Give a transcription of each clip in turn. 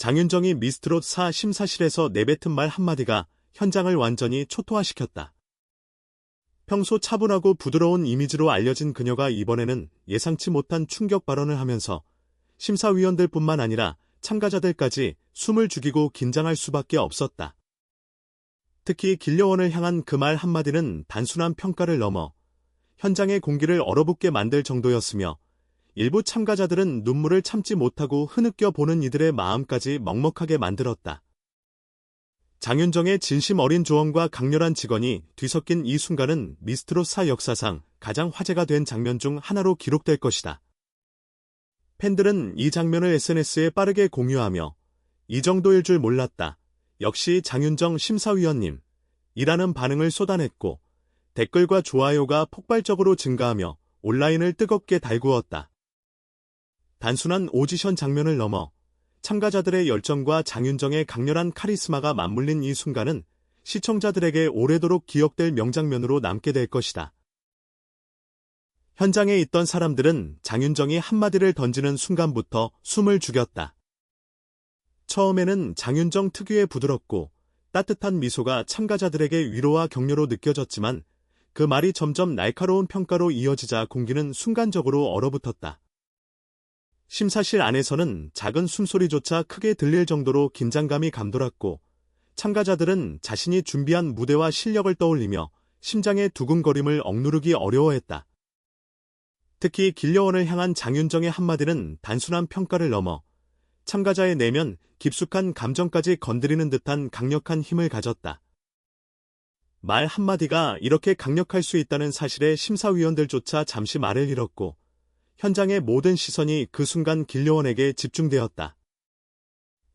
장윤정이 미스트롯 4 심사실에서 내뱉은 말 한마디가 현장을 완전히 초토화시켰다. 평소 차분하고 부드러운 이미지로 알려진 그녀가 이번에는 예상치 못한 충격 발언을 하면서 심사위원들뿐만 아니라 참가자들까지 숨을 죽이고 긴장할 수밖에 없었다. 특히 길려원을 향한 그 말 한마디는 단순한 평가를 넘어 현장의 공기를 얼어붙게 만들 정도였으며 일부 참가자들은 눈물을 참지 못하고 흐느껴 보는 이들의 마음까지 먹먹하게 만들었다. 장윤정의 진심 어린 조언과 강렬한 직언이 뒤섞인 이 순간은 미스트롯 4 역사상 가장 화제가 된 장면 중 하나로 기록될 것이다. 팬들은 이 장면을 SNS에 빠르게 공유하며 이 정도일 줄 몰랐다. 역시 장윤정 심사위원님 이라는 반응을 쏟아냈고 댓글과 좋아요가 폭발적으로 증가하며 온라인을 뜨겁게 달구었다. 단순한 오디션 장면을 넘어 참가자들의 열정과 장윤정의 강렬한 카리스마가 맞물린 이 순간은 시청자들에게 오래도록 기억될 명장면으로 남게 될 것이다. 현장에 있던 사람들은 장윤정이 한마디를 던지는 순간부터 숨을 죽였다. 처음에는 장윤정 특유의 부드럽고 따뜻한 미소가 참가자들에게 위로와 격려로 느껴졌지만 그 말이 점점 날카로운 평가로 이어지자 공기는 순간적으로 얼어붙었다. 심사실 안에서는 작은 숨소리조차 크게 들릴 정도로 긴장감이 감돌았고 참가자들은 자신이 준비한 무대와 실력을 떠올리며 심장의 두근거림을 억누르기 어려워했다. 특히 길려원을 향한 장윤정의 한마디는 단순한 평가를 넘어 참가자의 내면 깊숙한 감정까지 건드리는 듯한 강력한 힘을 가졌다. 말 한마디가 이렇게 강력할 수 있다는 사실에 심사위원들조차 잠시 말을 잃었고 현장의 모든 시선이 그 순간 길려원에게 집중되었다.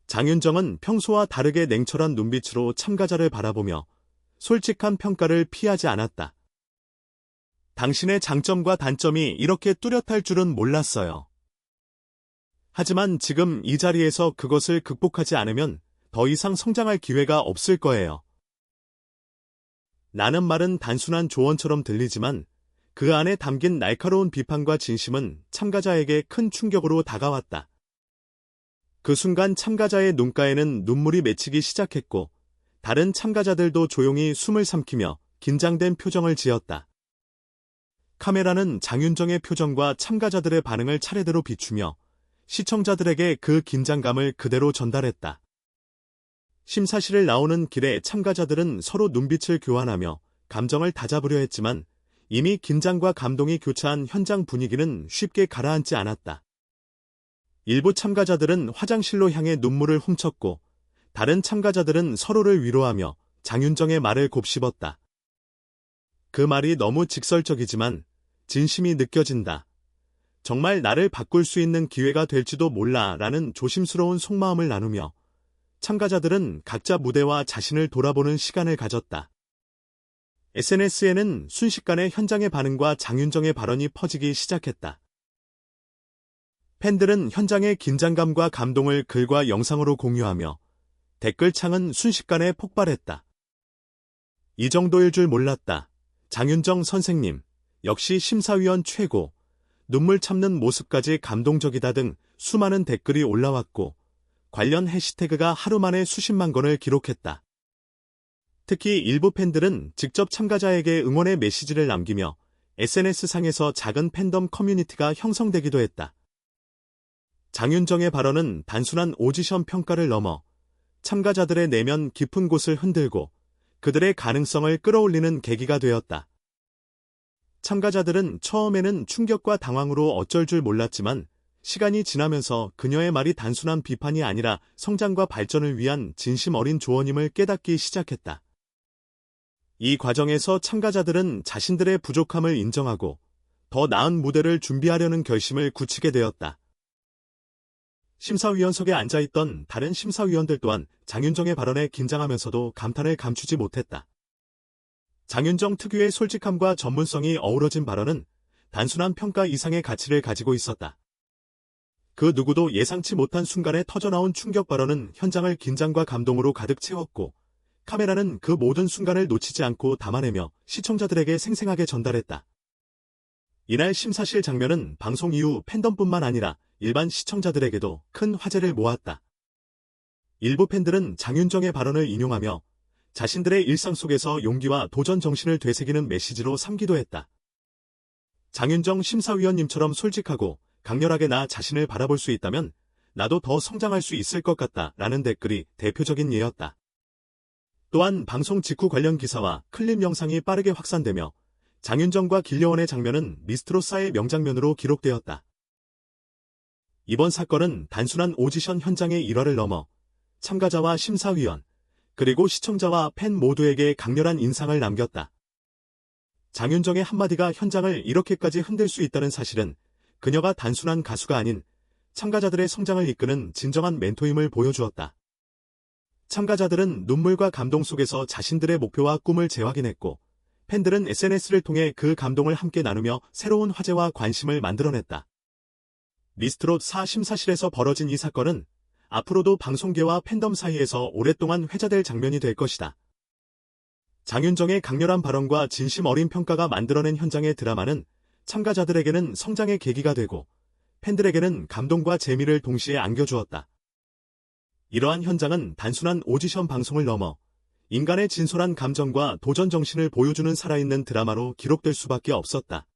장윤정은 평소와 다르게 냉철한 눈빛으로 참가자를 바라보며 솔직한 평가를 피하지 않았다. 당신의 장점과 단점이 이렇게 뚜렷할 줄은 몰랐어요. 하지만 지금 이 자리에서 그것을 극복하지 않으면 더 이상 성장할 기회가 없을 거예요. 라는 말은 단순한 조언처럼 들리지만 그 안에 담긴 날카로운 비판과 진심은 참가자에게 큰 충격으로 다가왔다. 그 순간 참가자의 눈가에는 눈물이 맺히기 시작했고 다른 참가자들도 조용히 숨을 삼키며 긴장된 표정을 지었다. 카메라는 장윤정의 표정과 참가자들의 반응을 차례대로 비추며 시청자들에게 그 긴장감을 그대로 전달했다. 심사실을 나오는 길에 참가자들은 서로 눈빛을 교환하며 감정을 다잡으려 했지만 이미 긴장과 감동이 교차한 현장 분위기는 쉽게 가라앉지 않았다. 일부 참가자들은 화장실로 향해 눈물을 훔쳤고 다른 참가자들은 서로를 위로하며 장윤정의 말을 곱씹었다. 그 말이 너무 직설적이지만 진심이 느껴진다. 정말 나를 바꿀 수 있는 기회가 될지도 몰라 라는 조심스러운 속마음을 나누며 참가자들은 각자 무대와 자신을 돌아보는 시간을 가졌다. SNS에는 순식간에 현장의 반응과 장윤정의 발언이 퍼지기 시작했다. 팬들은 현장의 긴장감과 감동을 글과 영상으로 공유하며 댓글창은 순식간에 폭발했다. 이 정도일 줄 몰랐다. 장윤정 선생님, 역시 심사위원 최고. 눈물 참는 모습까지 감동적이다 등 수많은 댓글이 올라왔고 관련 해시태그가 하루 만에 수십만 건을 기록했다. 특히 일부 팬들은 직접 참가자에게 응원의 메시지를 남기며 SNS상에서 작은 팬덤 커뮤니티가 형성되기도 했다. 장윤정의 발언은 단순한 오디션 평가를 넘어 참가자들의 내면 깊은 곳을 흔들고 그들의 가능성을 끌어올리는 계기가 되었다. 참가자들은 처음에는 충격과 당황으로 어쩔 줄 몰랐지만 시간이 지나면서 그녀의 말이 단순한 비판이 아니라 성장과 발전을 위한 진심 어린 조언임을 깨닫기 시작했다. 이 과정에서 참가자들은 자신들의 부족함을 인정하고 더 나은 무대를 준비하려는 결심을 굳히게 되었다. 심사위원석에 앉아있던 다른 심사위원들 또한 장윤정의 발언에 긴장하면서도 감탄을 감추지 못했다. 장윤정 특유의 솔직함과 전문성이 어우러진 발언은 단순한 평가 이상의 가치를 가지고 있었다. 그 누구도 예상치 못한 순간에 터져나온 충격 발언은 현장을 긴장과 감동으로 가득 채웠고 카메라는 그 모든 순간을 놓치지 않고 담아내며 시청자들에게 생생하게 전달했다. 이날 심사실 장면은 방송 이후 팬덤뿐만 아니라 일반 시청자들에게도 큰 화제를 모았다. 일부 팬들은 장윤정의 발언을 인용하며 자신들의 일상 속에서 용기와 도전 정신을 되새기는 메시지로 삼기도 했다. 장윤정 심사위원님처럼 솔직하고 강렬하게 나 자신을 바라볼 수 있다면 나도 더 성장할 수 있을 것 같다 라는 댓글이 대표적인 예였다. 또한 방송 직후 관련 기사와 클립 영상이 빠르게 확산되며 장윤정과 길려원의 장면은 미스트로사의 명장면으로 기록되었다. 이번 사건은 단순한 오디션 현장의 일화를 넘어 참가자와 심사위원, 그리고 시청자와 팬 모두에게 강렬한 인상을 남겼다. 장윤정의 한마디가 현장을 이렇게까지 흔들 수 있다는 사실은 그녀가 단순한 가수가 아닌 참가자들의 성장을 이끄는 진정한 멘토임을 보여주었다. 참가자들은 눈물과 감동 속에서 자신들의 목표와 꿈을 재확인했고, 팬들은 SNS를 통해 그 감동을 함께 나누며 새로운 화제와 관심을 만들어냈다. 미스트롯 4 심사실에서 벌어진 이 사건은 앞으로도 방송계와 팬덤 사이에서 오랫동안 회자될 장면이 될 것이다. 장윤정의 강렬한 발언과 진심 어린 평가가 만들어낸 현장의 드라마는 참가자들에게는 성장의 계기가 되고 팬들에게는 감동과 재미를 동시에 안겨주었다. 이러한 현장은 단순한 오디션 방송을 넘어 인간의 진솔한 감정과 도전 정신을 보여주는 살아있는 드라마로 기록될 수밖에 없었다.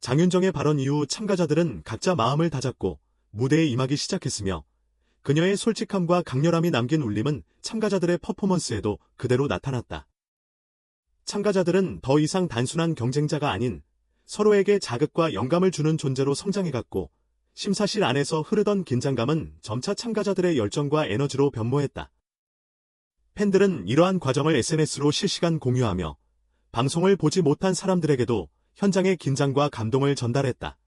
장윤정의 발언 이후 참가자들은 각자 마음을 다잡고 무대에 임하기 시작했으며 그녀의 솔직함과 강렬함이 남긴 울림은 참가자들의 퍼포먼스에도 그대로 나타났다. 참가자들은 더 이상 단순한 경쟁자가 아닌 서로에게 자극과 영감을 주는 존재로 성장해갔고 심사실 안에서 흐르던 긴장감은 점차 참가자들의 열정과 에너지로 변모했다. 팬들은 이러한 과정을 SNS로 실시간 공유하며 방송을 보지 못한 사람들에게도 현장의 긴장과 감동을 전달했다.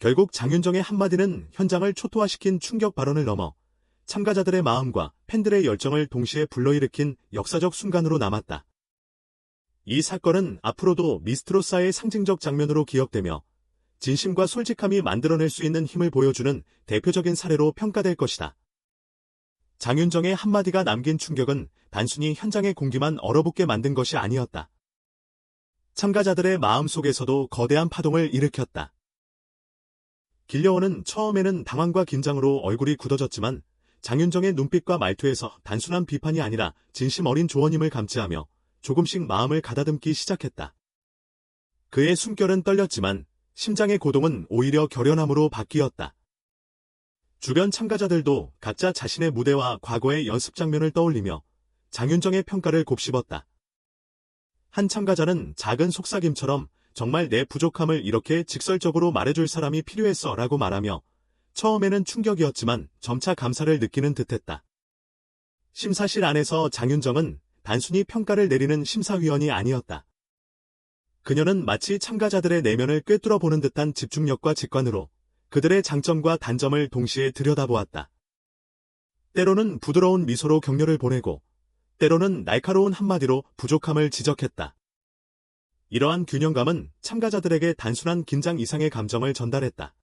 결국 장윤정의 한마디는 현장을 초토화시킨 충격 발언을 넘어 참가자들의 마음과 팬들의 열정을 동시에 불러일으킨 역사적 순간으로 남았다. 이 사건은 앞으로도 미스트로사의 상징적 장면으로 기억되며 진심과 솔직함이 만들어낼 수 있는 힘을 보여주는 대표적인 사례로 평가될 것이다. 장윤정의 한마디가 남긴 충격은 단순히 현장의 공기만 얼어붙게 만든 것이 아니었다. 참가자들의 마음속에서도 거대한 파동을 일으켰다. 길려원은 처음에는 당황과 긴장으로 얼굴이 굳어졌지만 장윤정의 눈빛과 말투에서 단순한 비판이 아니라 진심 어린 조언임을 감지하며 조금씩 마음을 가다듬기 시작했다. 그의 숨결은 떨렸지만 심장의 고동은 오히려 결연함으로 바뀌었다. 주변 참가자들도 각자 자신의 무대와 과거의 연습 장면을 떠올리며 장윤정의 평가를 곱씹었다. 한 참가자는 작은 속삭임처럼 정말 내 부족함을 이렇게 직설적으로 말해줄 사람이 필요했어 라고 말하며 처음에는 충격이었지만 점차 감사를 느끼는 듯했다. 심사실 안에서 장윤정은 단순히 평가를 내리는 심사위원이 아니었다. 그녀는 마치 참가자들의 내면을 꿰뚫어보는 듯한 집중력과 직관으로 그들의 장점과 단점을 동시에 들여다보았다. 때로는 부드러운 미소로 격려를 보내고 때로는 날카로운 한마디로 부족함을 지적했다. 이러한 균형감은 참가자들에게 단순한 긴장 이상의 감정을 전달했다.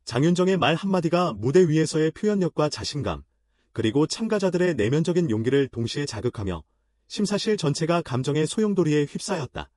장윤정의 말 한마디가 무대 위에서의 표현력과 자신감, 그리고 참가자들의 내면적인 용기를 동시에 자극하며 심사실 전체가 감정의 소용돌이에 휩싸였다.